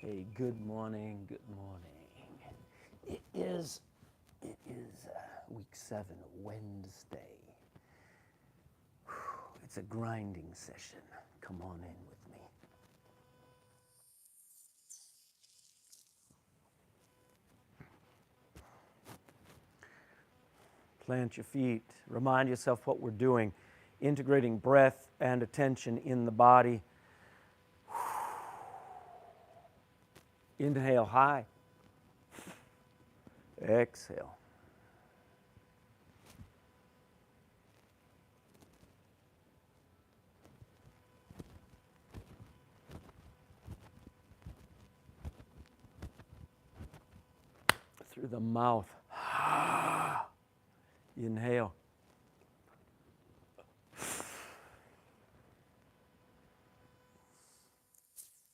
Hey, good morning, good morning. It is week 7, Wednesday. It's a grinding session. Come on in with me. Plant your feet. Remind yourself what we're doing. Integrating breath and attention in the body. Inhale high. Exhale. Through the mouth. Inhale.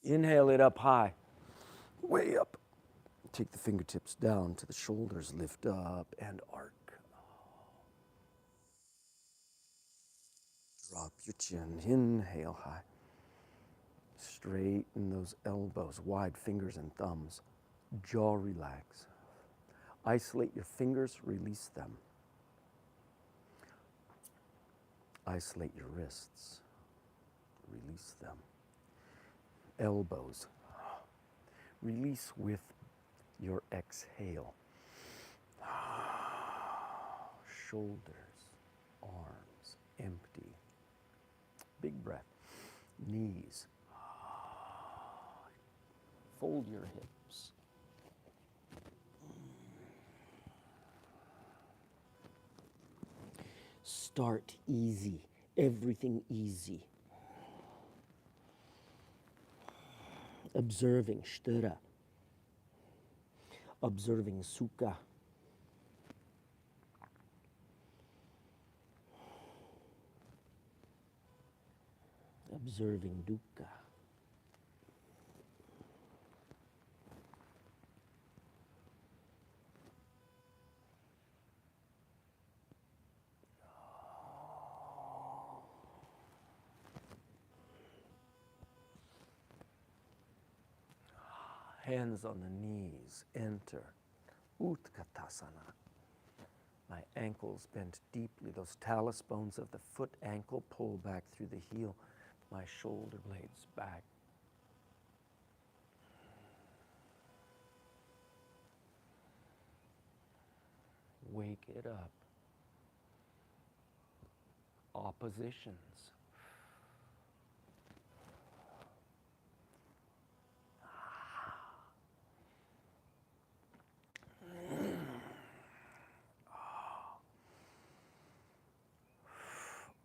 Inhale it up high. Way up. Take the fingertips down to the shoulders. Lift up and arc. Drop your chin. Inhale high. Straighten those elbows, wide fingers and thumbs. Jaw relax. Isolate your fingers, release them. Isolate your wrists, release them. Elbows, release with your exhale. Shoulders, arms, empty. Big breath. Knees. Fold your hips. Start easy. Everything easy. Observing sthira. Observing sukha. Observing dukkha. Hands on the knees, enter Utkatasana. My ankles bent deeply, those talus bones of the foot ankle pull back through the heel, my shoulder blades back. Wake it up. Oppositions.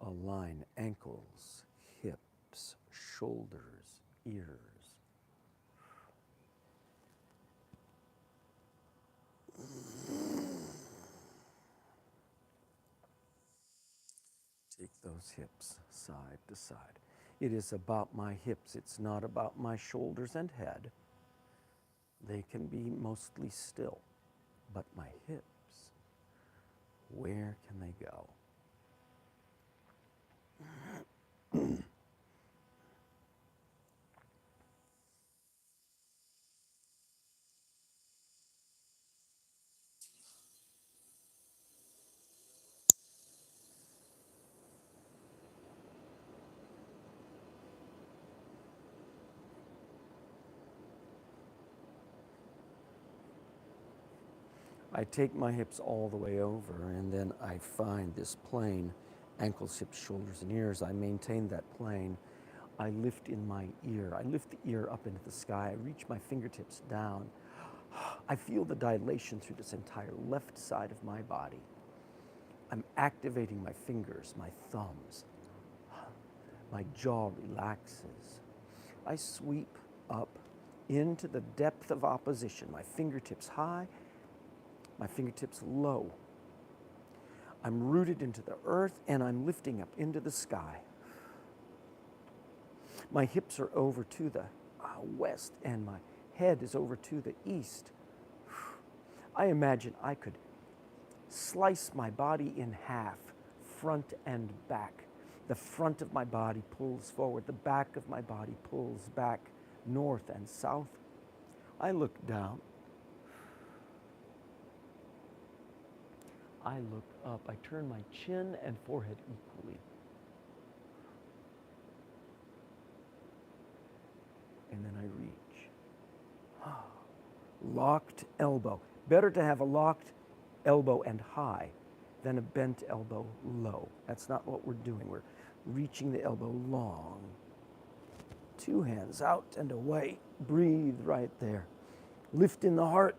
Align ankles, hips, shoulders, ears. Take those hips side to side. It is about my hips. It's not about my shoulders and head. They can be mostly still. But my hips, where can they go? I take my hips all the way over, and then I find this plane, ankles, hips, shoulders, and ears. I maintain that plane. I lift in my ear. I lift the ear up into the sky. I reach my fingertips down. I feel the dilation through this entire left side of my body. I'm activating my fingers, my thumbs. My jaw relaxes. I sweep up into the depth of opposition, my fingertips high, my fingertips low. I'm rooted into the earth and I'm lifting up into the sky. My hips are over to the west and my head is over to the east. I imagine I could slice my body in half, front and back. The front of my body pulls forward, the back of my body pulls back, north and south. I look down. I look up. I turn my chin and forehead equally. And then I reach. Locked elbow. Better to have a locked elbow and high than a bent elbow low. That's not what we're doing. We're reaching the elbow long. 2 hands out and away. Breathe right there. Lift in the heart.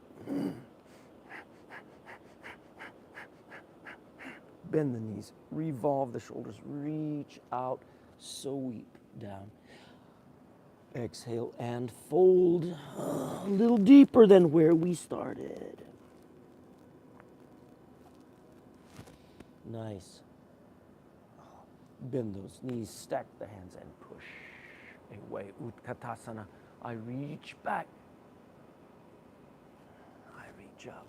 Bend the knees. Revolve the shoulders. Reach out. Sweep down. Exhale and fold a little deeper than where we started. Nice. Bend those knees, stack the hands and push away. Utkatasana. I reach back. I reach up.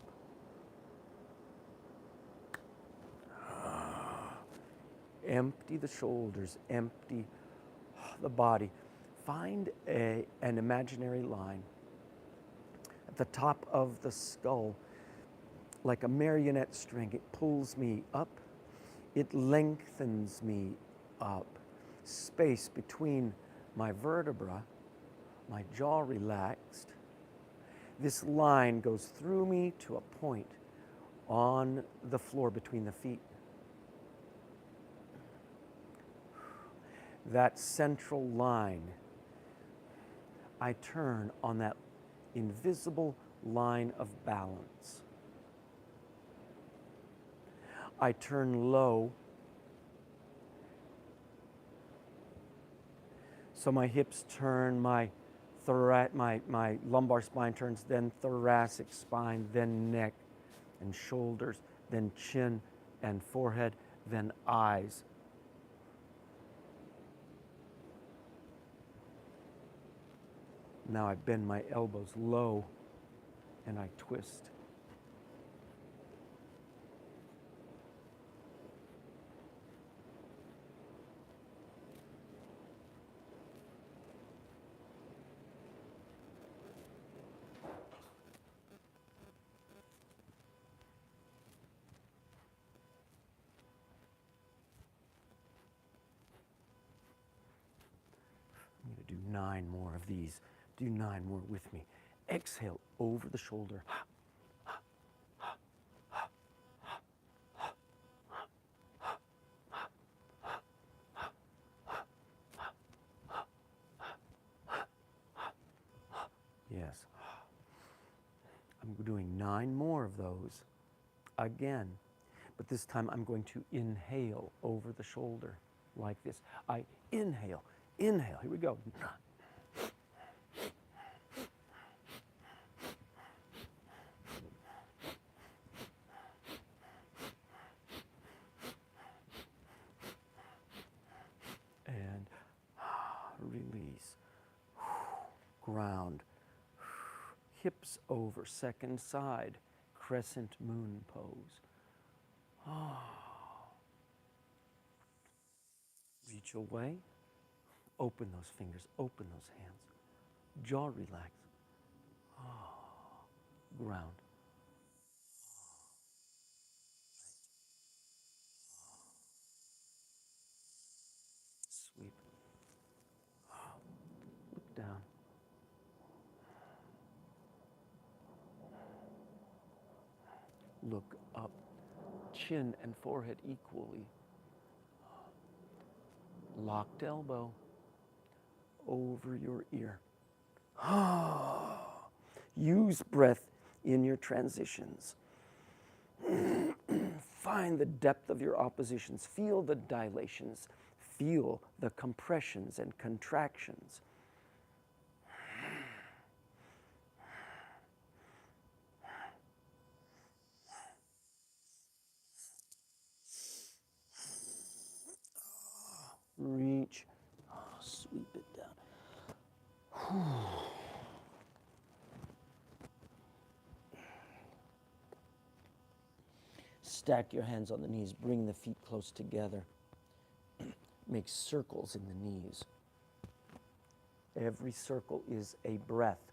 Empty the shoulders, empty the body. Find an imaginary line at the top of the skull, like a marionette string. It pulls me up, it lengthens me up. Space between my vertebra, my jaw relaxed. This line goes through me to a point on the floor between the feet. That central line, I turn on that invisible line of balance. I turn low, so my hips turn, my lumbar spine turns, then thoracic spine, then neck and shoulders, then chin and forehead, then eyes. Now I bend my elbows low and I twist. I'm going to do 9 more of these. Do 9 more with me. Exhale over the shoulder. Yes. I'm doing 9 more of those again. But this time I'm going to inhale over the shoulder like this. I inhale, inhale. Here we go. And release. Ground. Hips over, second side, crescent moon pose. Reach away, open those fingers, open those hands. Jaw relax. Ground. Sweep. Look down. Look up. Chin and forehead equally. Locked elbow over your ear. Use breath in your transitions. Find the depth of your oppositions. Feel the dilations. Feel the compressions and contractions. Reach, sweep it down. Stack your hands on the knees, bring the feet close together. Make circles in the knees. Every circle is a breath.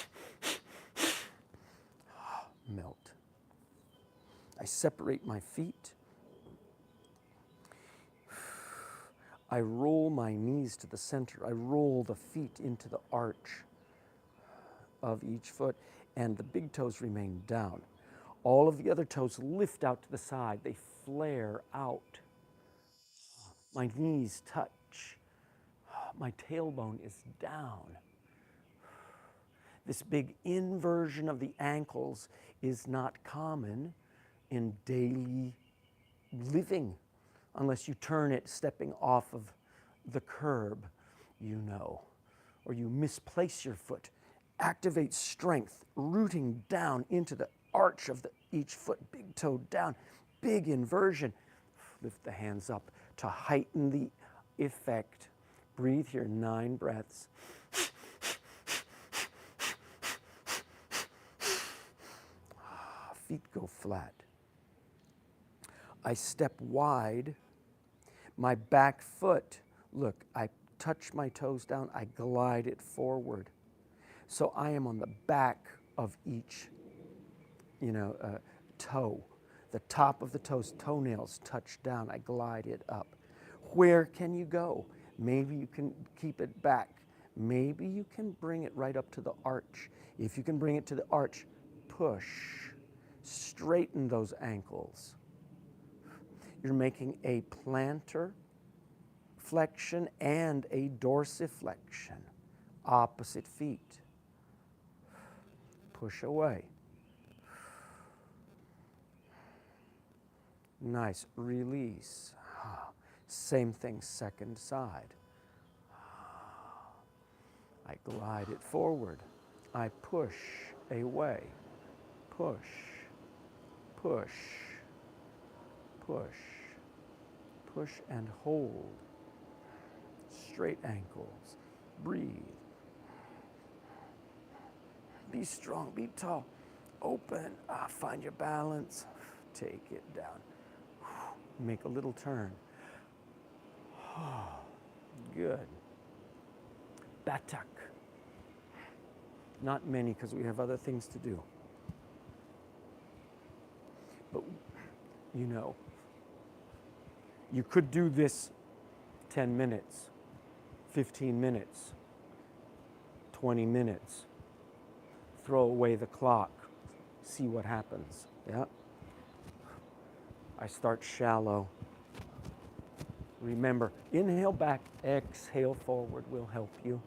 I separate my feet. I roll my knees to the center. I roll the feet into the arch of each foot, and the big toes remain down. All of the other toes lift out to the side. They flare out. My knees touch. My tailbone is down. This big inversion of the ankles is not common in daily living, unless you turn it stepping off of the curb, you know, or you misplace your foot. Activate strength, rooting down into the arch of each foot, big toe down, big inversion. Lift the hands up to heighten the effect. Breathe here, 9 breaths. Feet go flat. I step wide. My back foot, look, I touch my toes down, I glide it forward. So I am on the back of each, toe. The top of the toes, toenails touch down, I glide it up. Where can you go? Maybe you can keep it back. Maybe you can bring it right up to the arch. If you can bring it to the arch, push. Straighten those ankles. You're making a plantar flexion and a dorsiflexion. Opposite feet. Push away. Nice. Release. Same thing, second side. I glide it forward. I push away. Push. Push. Push. Push and hold. Straight ankles. Breathe. Be strong, be tall. Open. Find your balance. Take it down. Make a little turn. Good. Batak. Not many because we have other things to do. But, you could do this 10 minutes, 15 minutes, 20 minutes. Throw away the clock. See what happens. Yeah. I start shallow. Remember, inhale back, exhale forward will help you.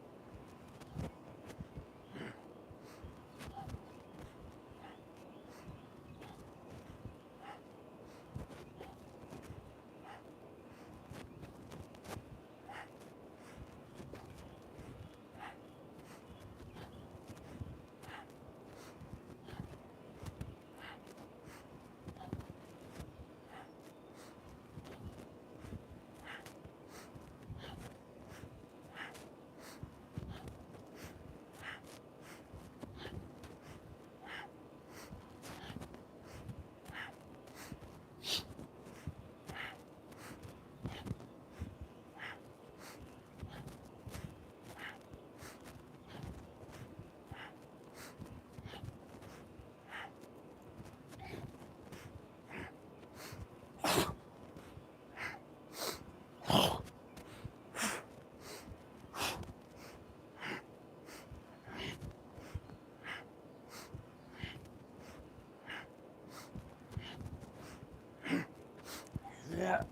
Yeah.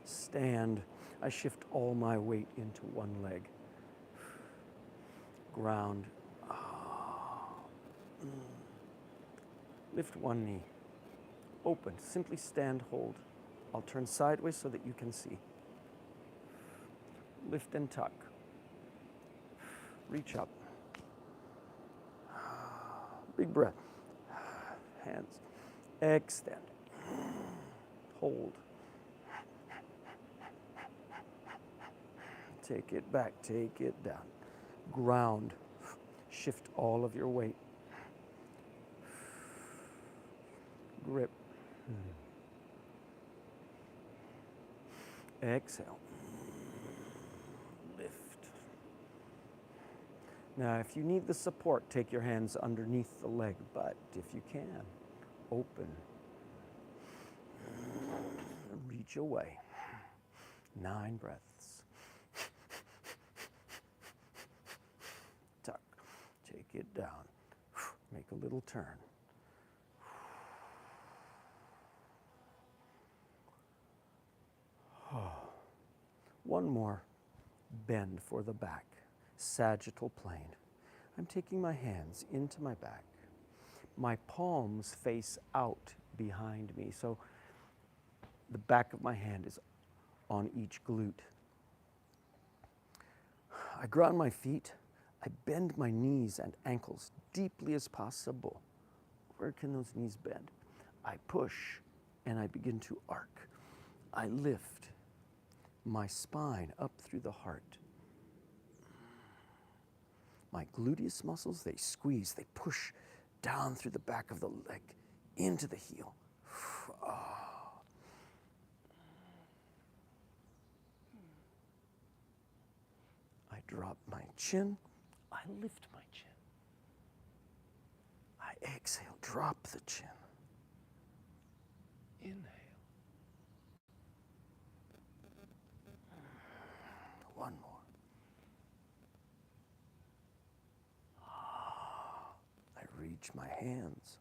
Stand. I shift all my weight into one leg. Ground. Lift one knee. Open. Simply stand, hold. I'll turn sideways so that you can see. Lift and tuck. Reach up. Big breath. Hands. Extend. hold. Take it back, take it down. Ground. Shift all of your weight. Grip. Exhale. Lift. Now, if you need the support, take your hands underneath the leg, but if you can, open. Reach away. 9 breaths. Tuck. Take it down. Make a little turn. One more bend for the back. Sagittal plane. I'm taking my hands into my back. My palms face out behind me, so the back of my hand is on each glute. I ground my feet. I bend my knees and ankles deeply as possible. Where can those knees bend? I push and I begin to arc. I lift my spine up through the heart. My gluteus muscles, they squeeze, they push down through the back of the leg into the heel. I drop my chin, I lift my chin. I exhale, drop the chin. Inhale. One more. I reach my hands.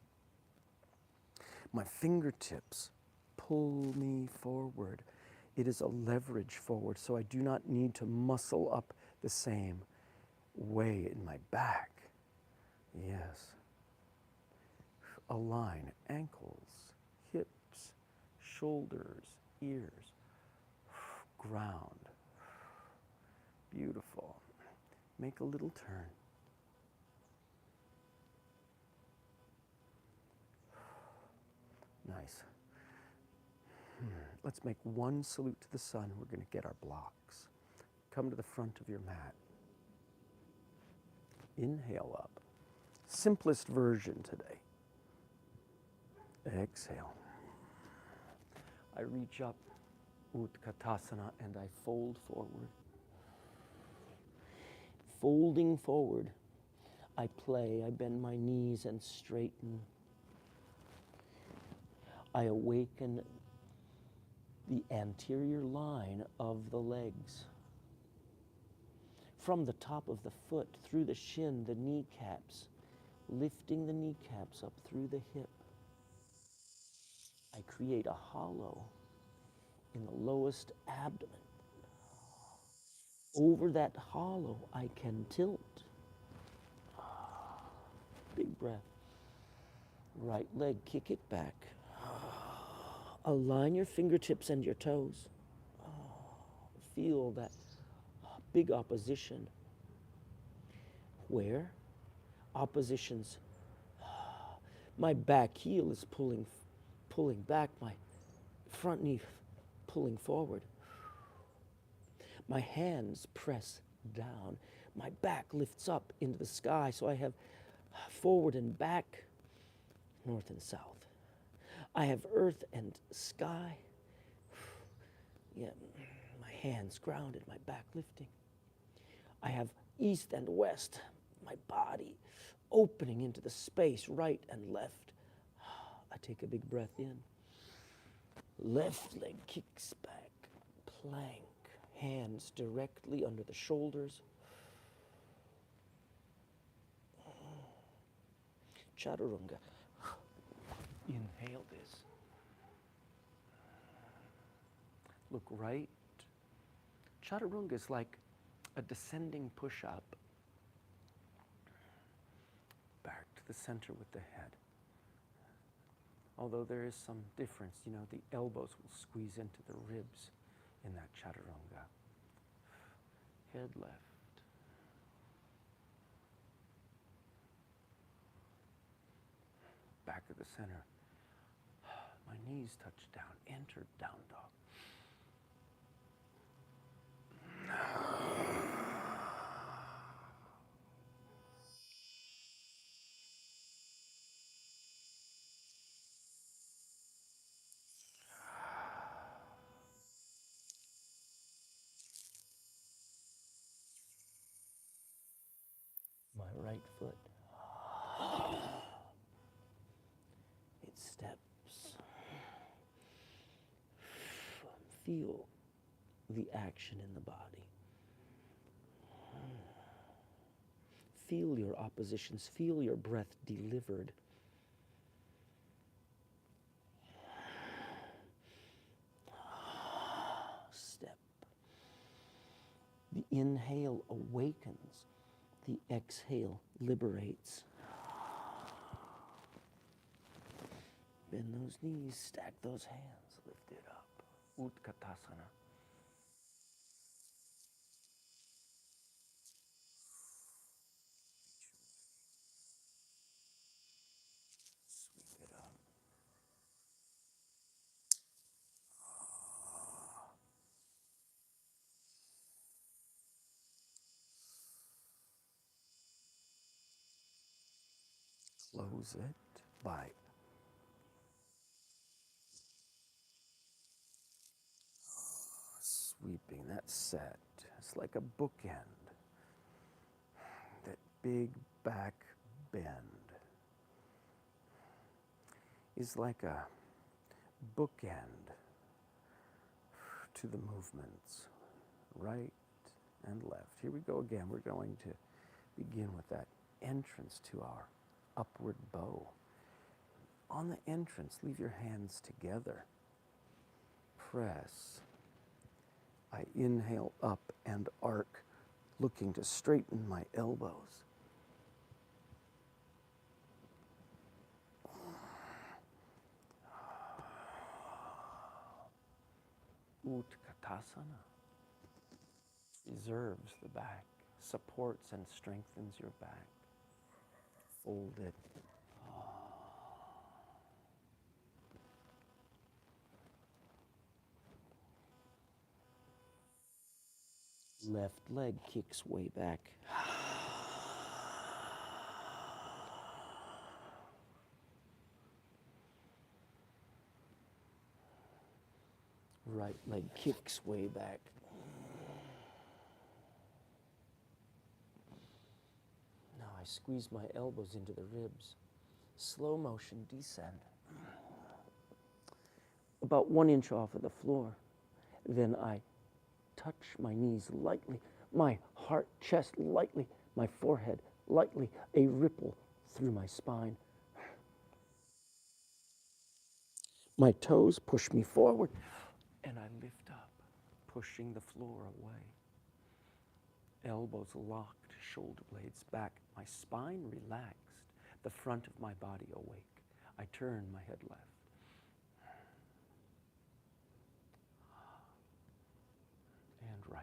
My fingertips pull me forward. It is a leverage forward, so I do not need to muscle up the same way in my back. Yes. Align ankles, hips, shoulders, ears. Ground. Beautiful. Make a little turn. Nice. Let's make one salute to the sun. We're going to get our blocks. Come to the front of your mat. Inhale up. Simplest version today. Exhale. I reach up, Utkatasana, and I fold forward. Folding forward, I play, I bend my knees and straighten. I awaken the anterior line of the legs. From the top of the foot, through the shin, the kneecaps, lifting the kneecaps up through the hip. I create a hollow in the lowest abdomen. Over that hollow, I can tilt. Big breath. Right leg, kick it back. Align your fingertips and your toes. Feel that big opposition. Where? Oppositions. My back heel is pulling back, my front knee pulling forward. My hands press down. My back lifts up into the sky, so I have forward and back, north and south. I have earth and sky. Yeah, my hands grounded, my back lifting. I have east and west, my body opening into the space, right and left. I take a big breath in. Left leg kicks back, plank, hands directly under the shoulders. Chaturanga. Inhale this. Look right. Chaturanga is like a descending push-up. Back to the center with the head. Although there is some difference, you know, the elbows will squeeze into the ribs in that chaturanga. Head left. Back of the center. My Knees touch down. Enter down dog. My right foot, it steps. Feel the action in the body. Feel your oppositions. Feel your breath delivered. Step. The inhale awakens. The exhale liberates. Bend those knees, stack those hands, lift it up. Utkatasana. Sweep it up. Close it by sweeping. That's set. It's like a bookend. That big back bend is like a bookend to the movements, right and left. Here we go again. We're going to begin with that entrance to our upward bow. On the entrance, leave your hands together. Press. I inhale up and arc, looking to straighten my elbows. Utkatasana preserves the back, supports and strengthens your back. Fold it. Left leg kicks way back. Right leg kicks way back. Now I squeeze my elbows into the ribs. Slow motion descend. About 1 inch off of the floor. Then I touch my knees lightly, my heart, chest lightly, my forehead lightly, a ripple through my spine. My toes push me forward, and I lift up, pushing the floor away. Elbows locked, shoulder blades back, my spine relaxed, the front of my body awake. I turn my head left. And right.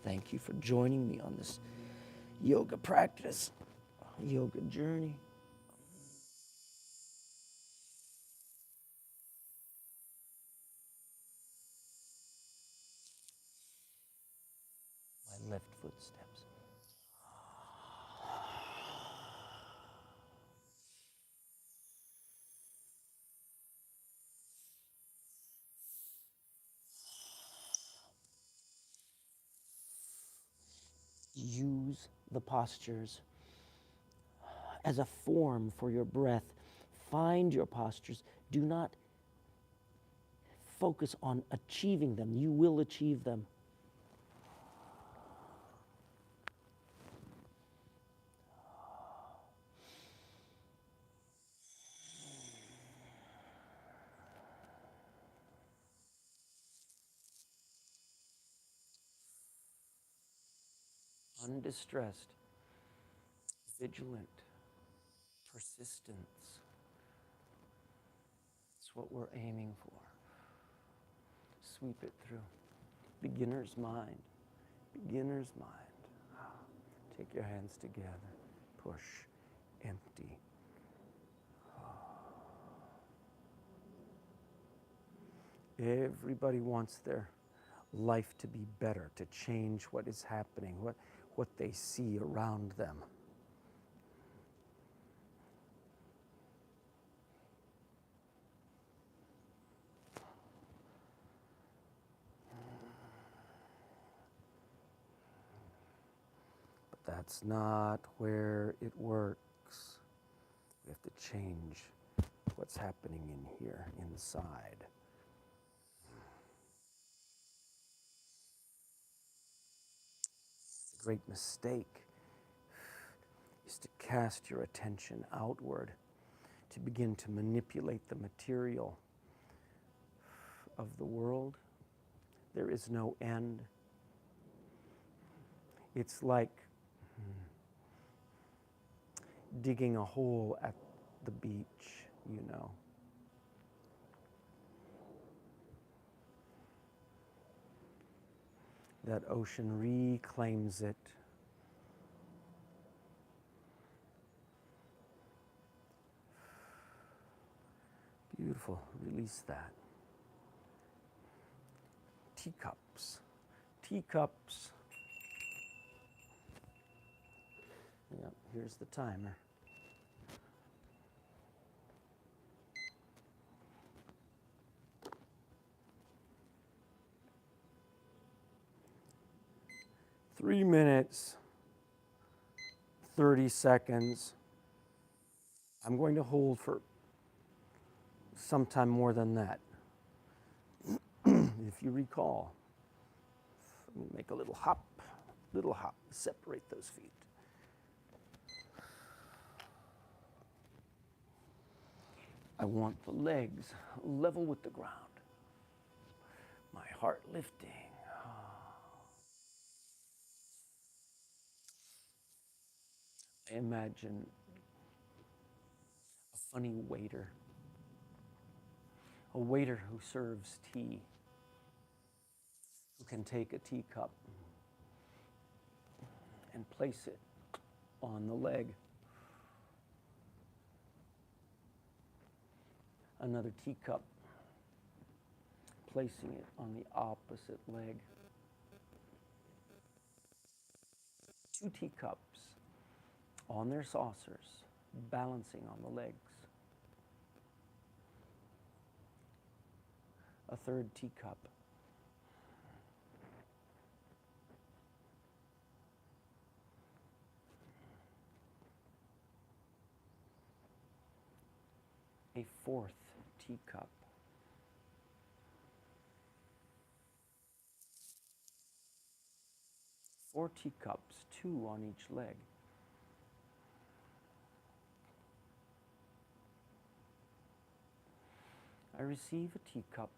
Thank you for joining me on this yoga practice, yoga journey. My left foot steps. Use the postures as a form for your breath. Find your postures. Do not focus on achieving them. You will achieve them. Undistressed, vigilant, persistence. It's what we're aiming for. Sweep it through. Beginner's mind. Beginner's mind. Take your hands together. Push. Empty. Everybody wants their life to be better, to change what is happening, what they see around them. But that's not where it works. We have to change what's happening in here, inside. The great mistake is to cast your attention outward, to begin to manipulate the material of the world. There is no end. It's like digging a hole at the beach, you know. That ocean reclaims it. Beautiful. Release that. Teacups. Teacups. Yep, here's the timer. Three minutes, 30 seconds. I'm going to hold for sometime more than that. If you recall, I'm going to make a little hop, separate those feet. I want the legs level with the ground. My heart lifting. I imagine a funny waiter. A waiter who serves tea, who can take a teacup and place it on the leg. Another teacup, placing it on the opposite leg. Two teacups on their saucers, balancing on the legs. A third teacup. A fourth teacup. Four teacups, two on each leg. I receive a teacup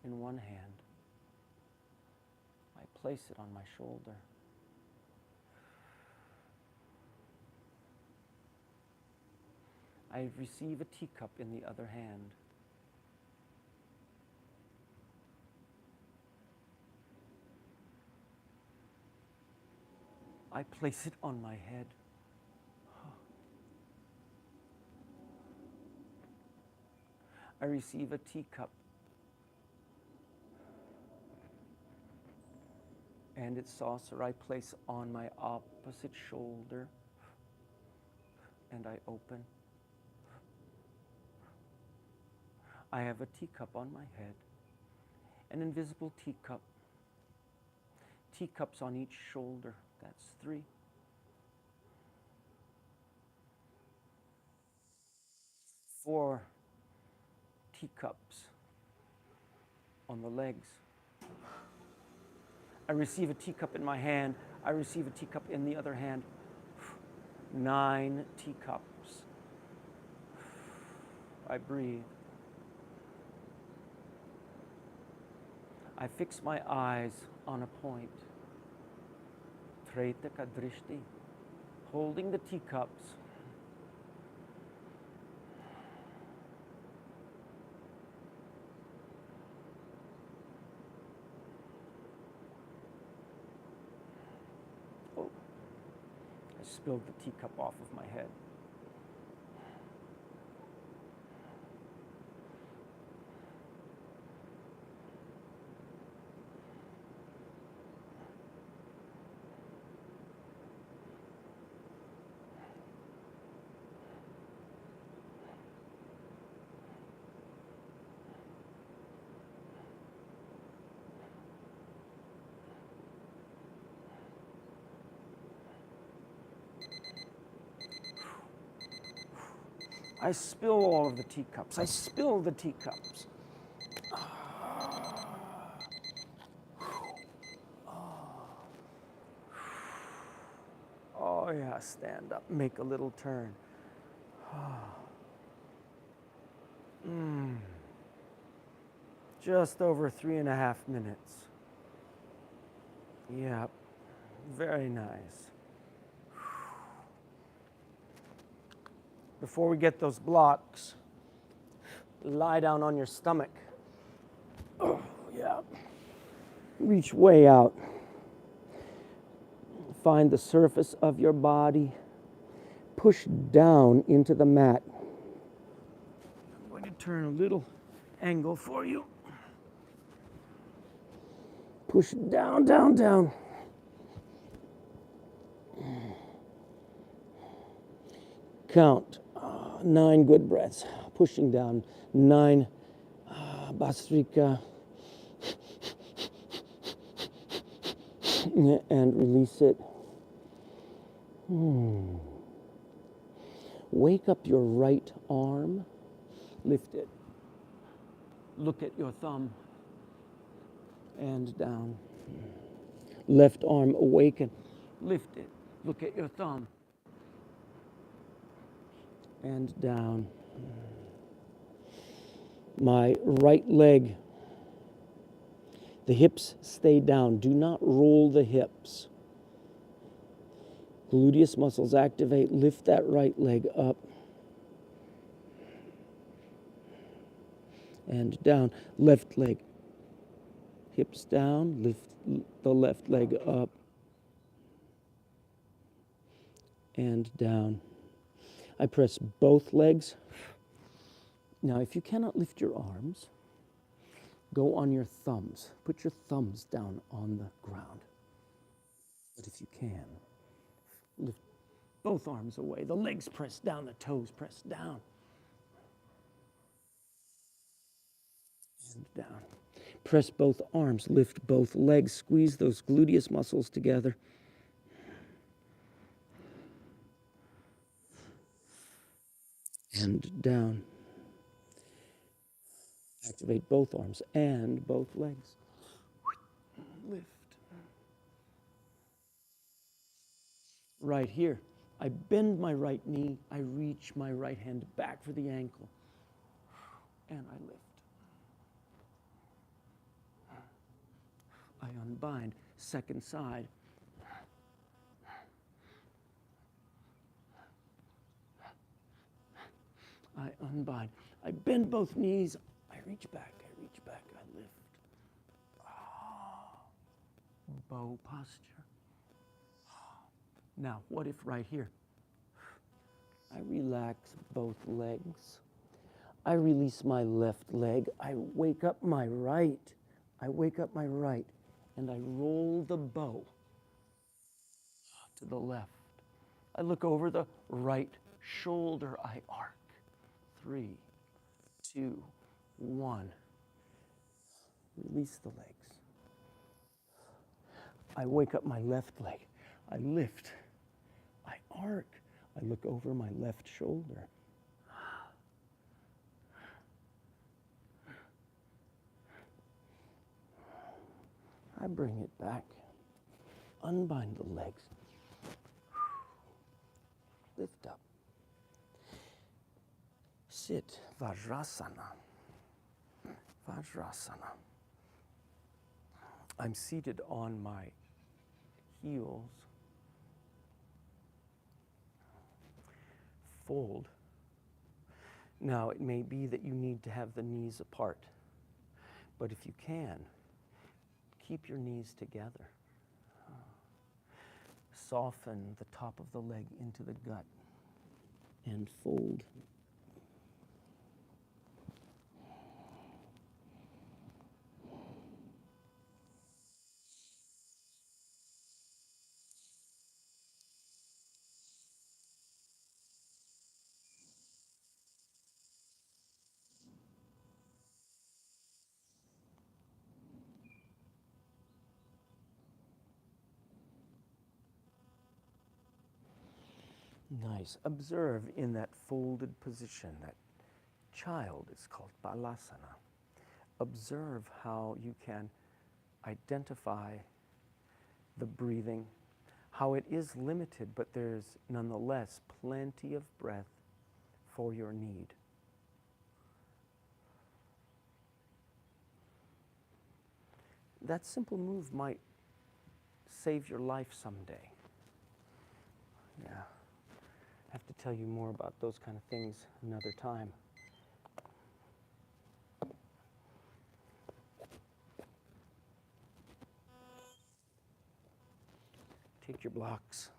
in one hand. I place it on my shoulder. I receive a teacup in the other hand. I place it on my head. I receive a teacup and its saucer I place on my opposite shoulder, and I open. I have a teacup on my head, an invisible teacup. Teacups on each shoulder, that's three. Four teacups on the legs. I receive a teacup in my hand. I receive a teacup in the other hand. 9 teacups. I breathe. I fix my eyes on a point. Treta kadrishti. Holding the teacups. spilled the teacup off of my head. I spill all of the teacups. I spill the teacups. Oh yeah, stand up, make a little turn. Just over 3.5 minutes. Yeah, very nice. Before we get those blocks, lie down on your stomach. Oh, yeah. Reach way out. Find the surface of your body. Push down into the mat. I'm going to turn a little angle for you. Push down, down, down. Count 9 good breaths. Pushing down 9. Bastrika. And release it. Wake up your right arm. Lift it. Look at your thumb. And down. Left arm awaken. Lift it. Look at your thumb. And down. My right leg. The hips stay down. Do not roll the hips. Gluteus muscles activate. Lift that right leg up. And down. Left leg. Hips down. Lift the left leg up. And down. I press both legs. Now, if you cannot lift your arms, go on your thumbs. Put your thumbs down on the ground. But if you can, lift both arms away. The legs press down, the toes press down. And down. Press both arms, lift both legs, squeeze those gluteus muscles together. And down. Activate both arms and both legs. Lift. Right here. I bend my right knee. I reach my right hand back for the ankle. And I lift. I unbind. Second side. I unbind. I bend both knees. I reach back. I reach back. I lift. Bow posture. Now, what if right here? I relax both legs. I release my left leg. I wake up my right. I wake up my right. And I roll the bow to the left. I look over the right shoulder. I arc. 3, 2, 1. Release the legs. I wake up my left leg. I lift. I arc. I look over my left shoulder. I bring it back. Unbind the legs. Lift up. Sit. Vajrasana. Vajrasana. I'm seated on my heels. Fold. Now, it may be that you need to have the knees apart, but if you can, keep your knees together. soften the top of the leg into the gut and fold. Nice. Observe in that folded position, that child is called balasana. Observe how you can identify the breathing, how it is limited, but there's nonetheless plenty of breath for your need. That simple move might save your life someday. Yeah. I have to tell you more about those kind of things another time. Take your blocks.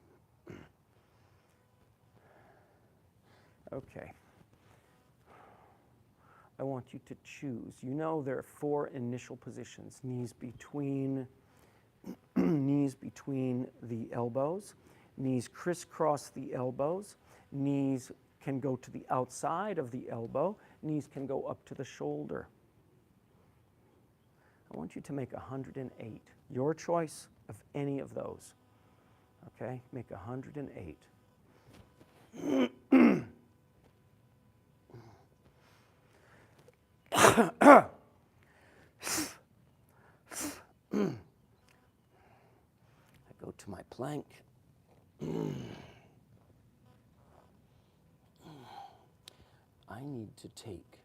Okay. I want you to choose. You know there are 4 initial positions. Knees between the elbows. Knees crisscross the elbows. Knees can go to the outside of the elbow. Knees can go up to the shoulder. I want you to make 108. Your choice of any of those. Okay? Make 108. I go to my plank. I need to take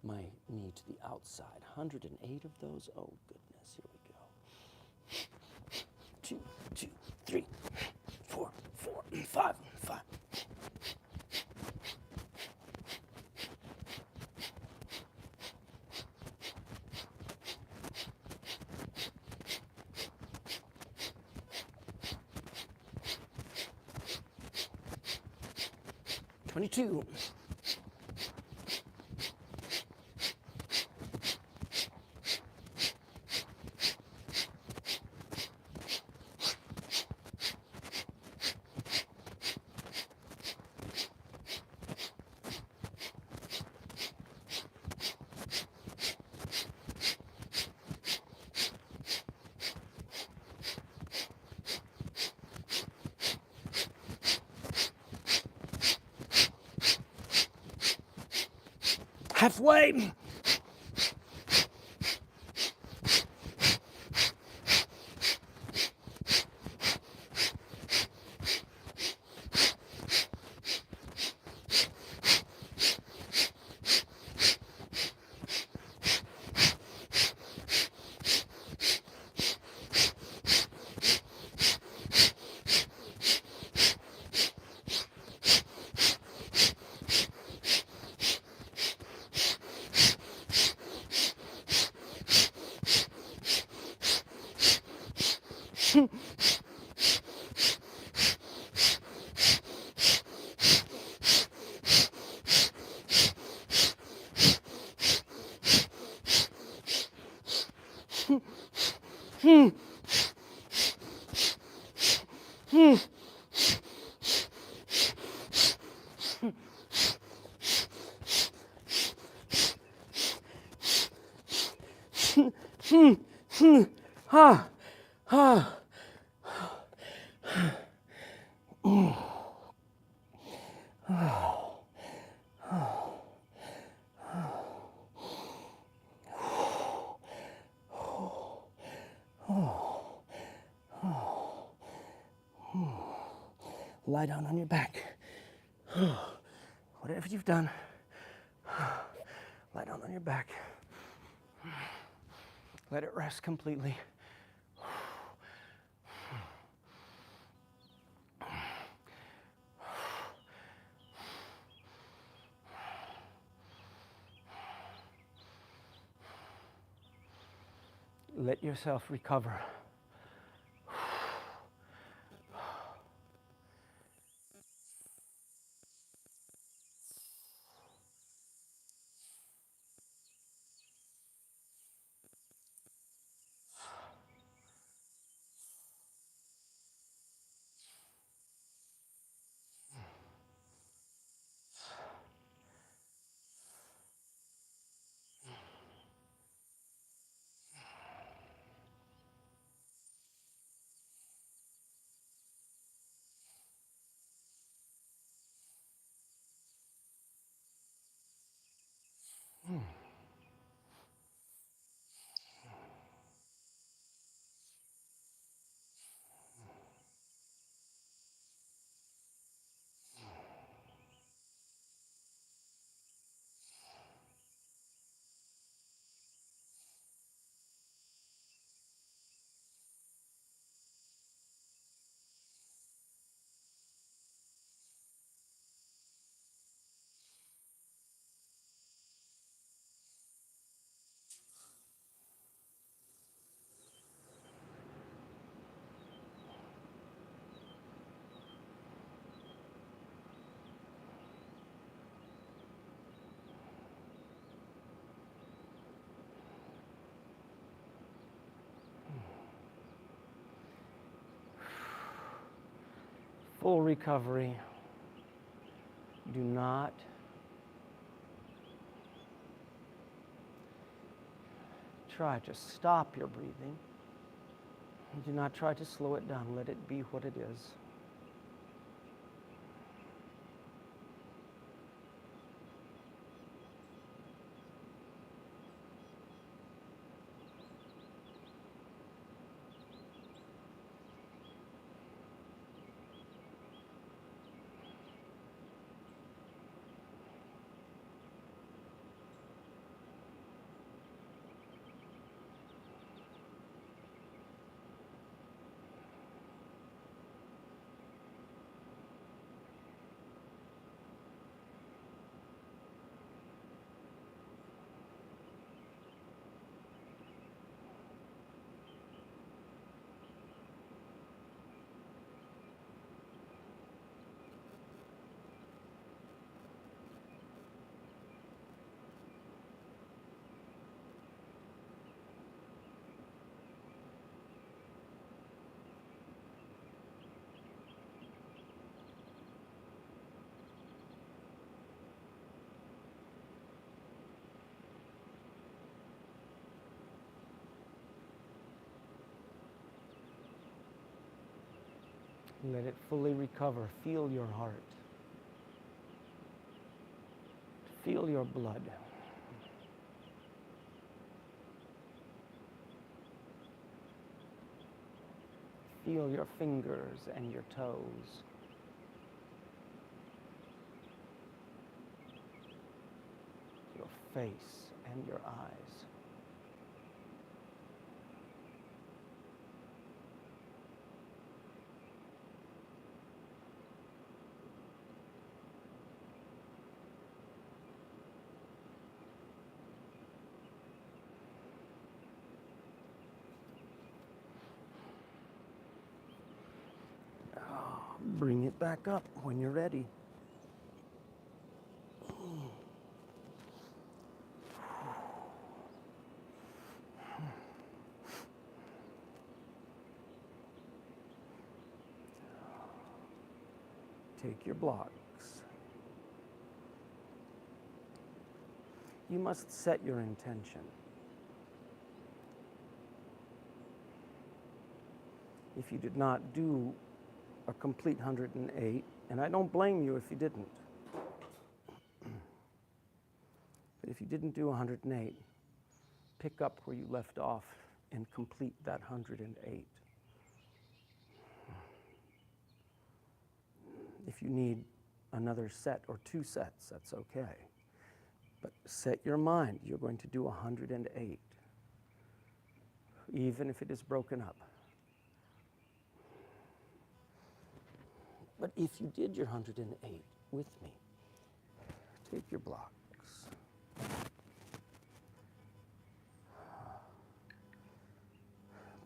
my knee to the outside. 108 of those. Oh, goodness. Here we go. 2, 2, 3, 4, 4, 5, 5. Two. Halfway. Lie down on your back. Whatever you've done, lie down on your back. Let it rest completely. Let yourself recover. Full recovery. Do not try to stop your breathing. Do not try to slow it down. Let it be what it is. Let it fully recover. Feel your heart. Feel your blood. Feel your fingers and your toes. Your face and your eyes. Bring it back up when you're ready. Take your blocks. You must set your intention. If you did not do a complete 108, and I don't blame you if you didn't. But if you didn't do 108, pick up where you left off and complete that 108. If you need another set or 2 sets, that's okay. But set your mind, you're going to do 108, even if it is broken up. But if you did your 108 with me, take your blocks.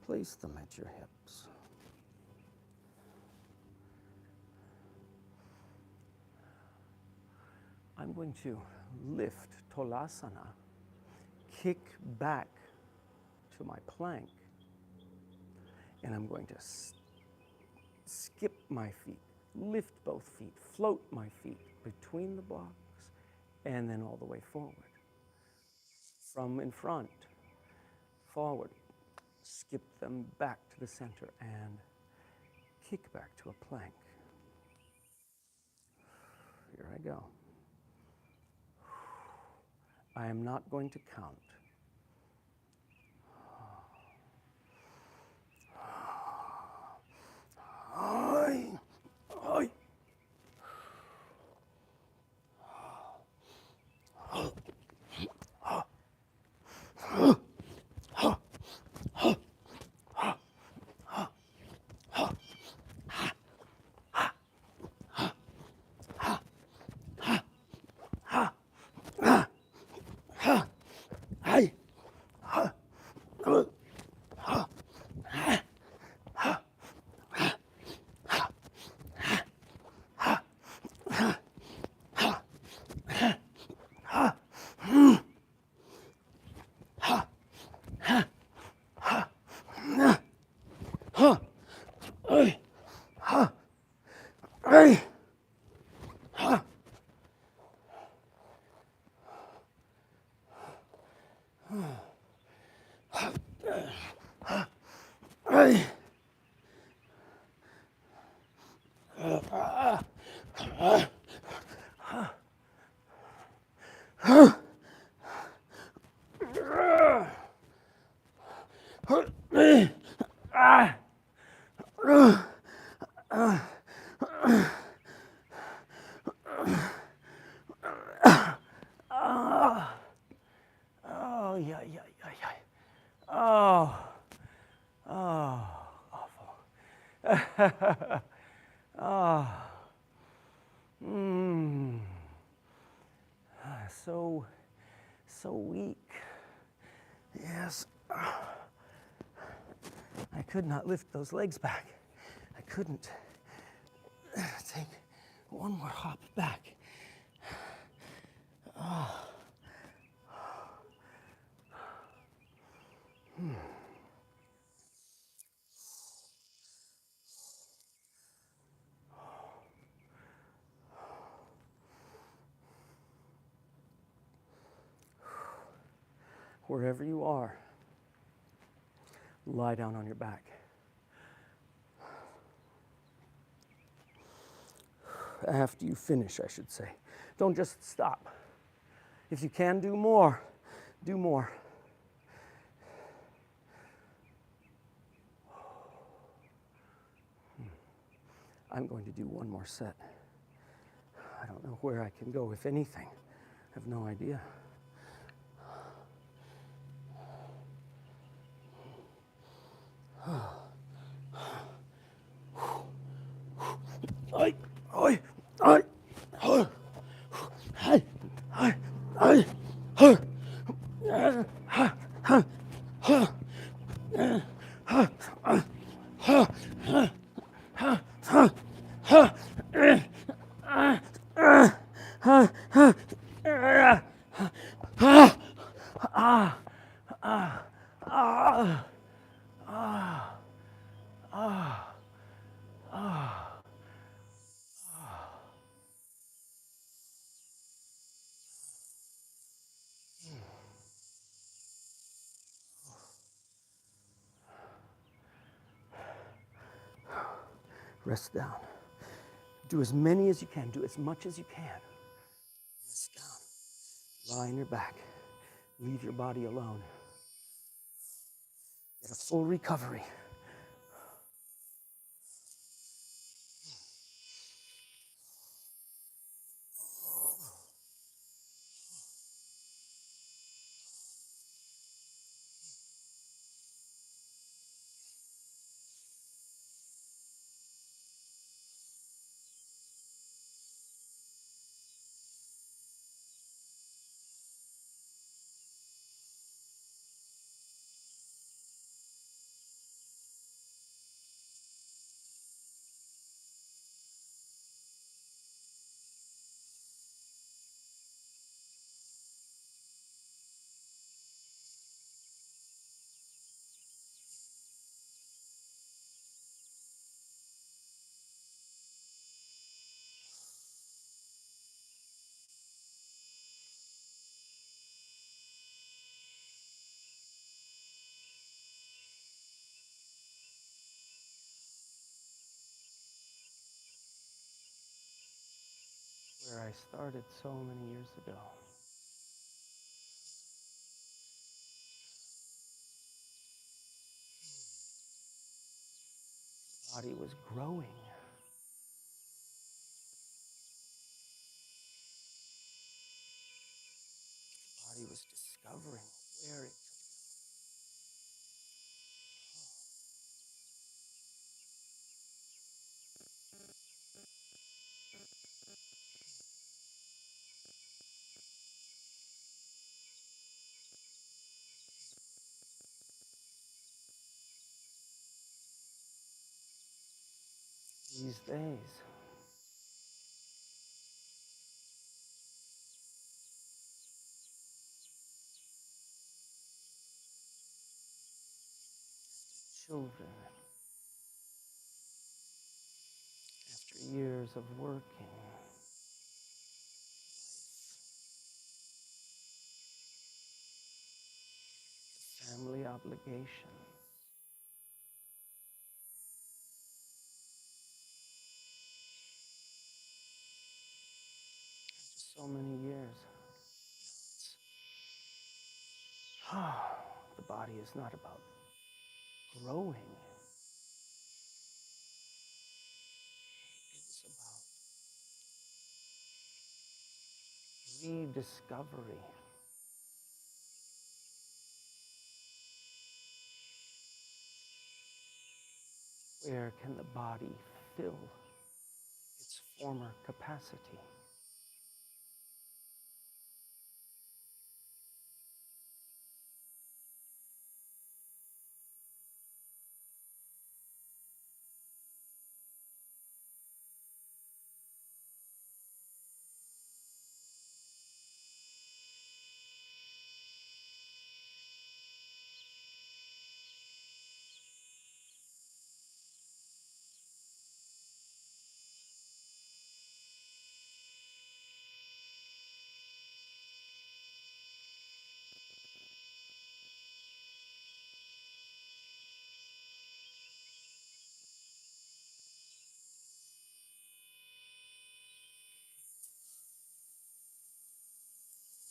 Place them at your hips. I'm going to lift Tolasana, kick back to my plank, and I'm going to skip my feet, lift both feet, float my feet between the blocks, and then all the way forward. From in front, forward, skip them back to the center and kick back to a plank. Here I go. I am not going to count. Oh, yeah, yeah, yeah, yeah. Oh, oh, awful. Oh, so weak. Yes. I could not lift those legs back. I couldn't. Take one more hop back. Wherever you are, lie down on your back. After you finish, I should say. Don't just stop. If you can do more, do more. I'm going to do one more set. I don't know where I can go, if anything. I have no idea. Oi, oi, oi, oi, oi, oi, oi, oi. Rest down. Do as many as you can. Do as much as you can. Rest down. Lie on your back. Leave your body alone. Get a full recovery. Where I started so many years ago. The body was growing. The body was discovering where it these days. Children, after years of working, family obligations, after so many years, the body is not about growing. rediscovery. Where can the body fill its former capacity?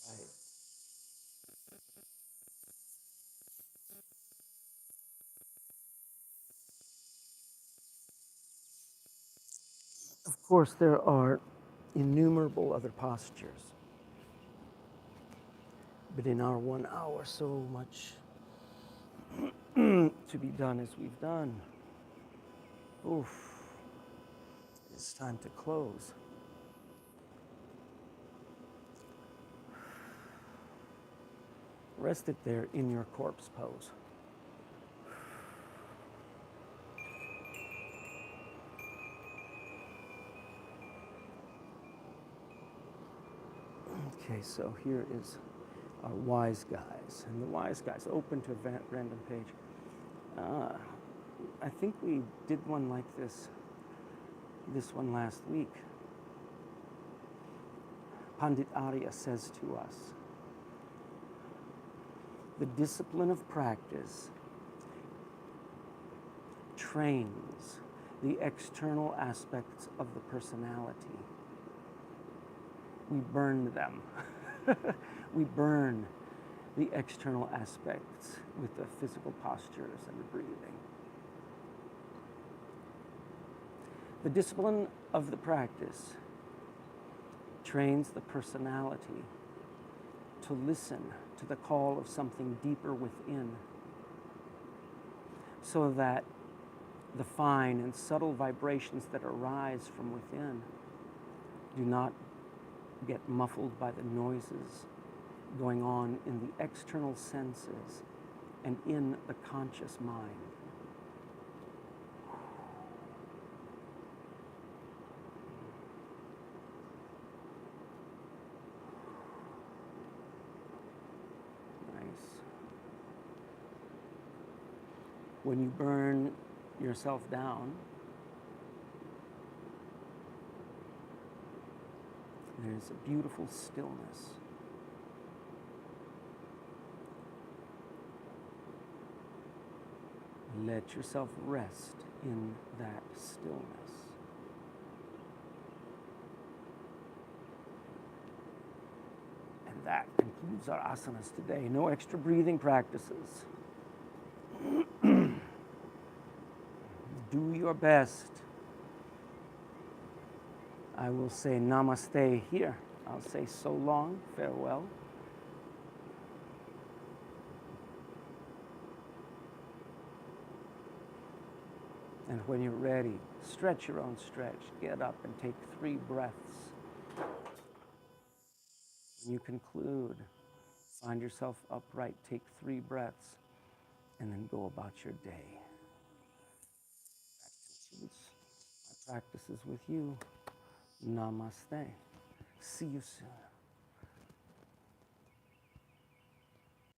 Right. Of course, there are innumerable other postures, but in our 1 hour, so much to be done as we've done. Oof, it's time to close. Rest it there in your corpse pose. Okay, so here is our wise guys. And the wise guys, open to a random page. I think we did one like this one last week. Pandit Arya says to us, the discipline of practice trains the external aspects of the personality. We burn them. We burn the external aspects with the physical postures and the breathing. The discipline of the practice trains the personality to listen to the call of something deeper within, so that the fine and subtle vibrations that arise from within do not get muffled by the noises going on in the external senses and in the conscious mind. Nice. When you burn yourself down, there's a beautiful stillness. Let yourself rest in that stillness. And that concludes our asanas today. No extra breathing practices. Do your best. I will say namaste here. I'll say so long, farewell. And when you're ready, stretch your own stretch. Get up and take 3 breaths. When you conclude, find yourself upright, take 3 breaths, and then go about your day. That concludes my practices with you. Namaste. See you soon.